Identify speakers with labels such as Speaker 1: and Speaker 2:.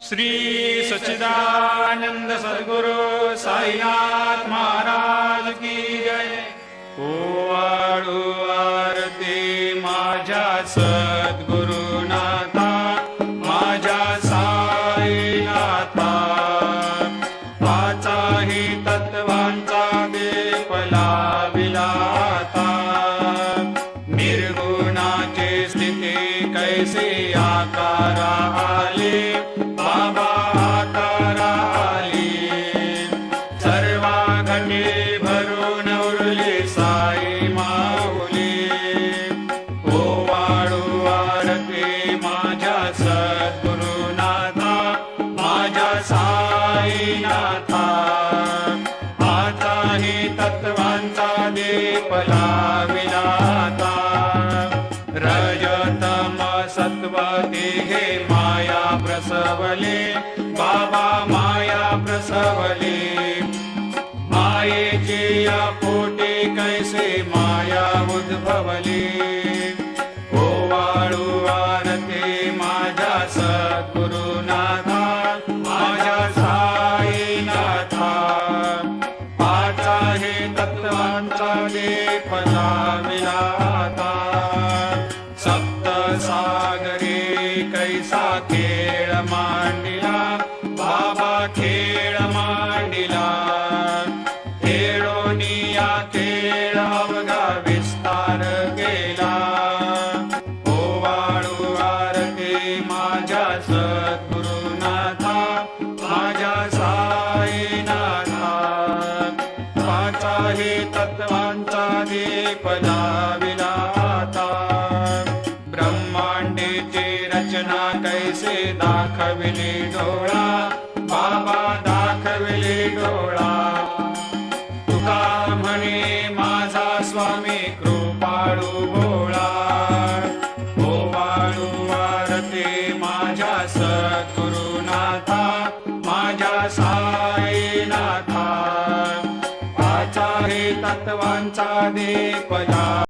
Speaker 1: श्री सच्चिदानंद सद्गुरु साईनाथ महाराज की जय। ओवाळू आरती माझ्या सद्गुरुनाथा, माझ्या साईनाथा, पाचाही तत्वांचा दीप लाविला आता। निर्गुणाची स्थिती कैसे आकारा आले, बाबा आकारा आली। सर्वा घटे भरून उरली साई माऊली। ओवाळू आरती माझ्या सद्गुरुनाथा, माझ्या साईनाथा, आताही तत्वांचा दीप लाविला आता। रजतम सत्व तिघे माया प्रसवले, बाबा माया प्रसवले। मायेची या पोटी कैसे माया उद्भवली। ओवाळू आरती माझ्या सद्गुरुनाथा, माझ्या साईनाथा, पाचाही तत्वांचा दीप लाविला आता। सप्त सागरी कैसा खेळ मांडिला, बाबा खेळ मांडिला। खेळोनिया खेळ अवघा विस्तार केला। ओवाळू आरती माझ्या सद्गुरुनाथा, माझ्या साईनाथा, पाचाही तत्वांचा दीप लाविला आता। ब्रह्मांडेची रचना कैसे दाखविली डोळा, बाबा दाखविली डोळा। तुका म्हणे माझा स्वामी कृपाळू भोळा। ओवाळू आरती माझ्या सद्गुरुनाथा, माझ्या साईनाथा, पाचाही तत्वांचा दीप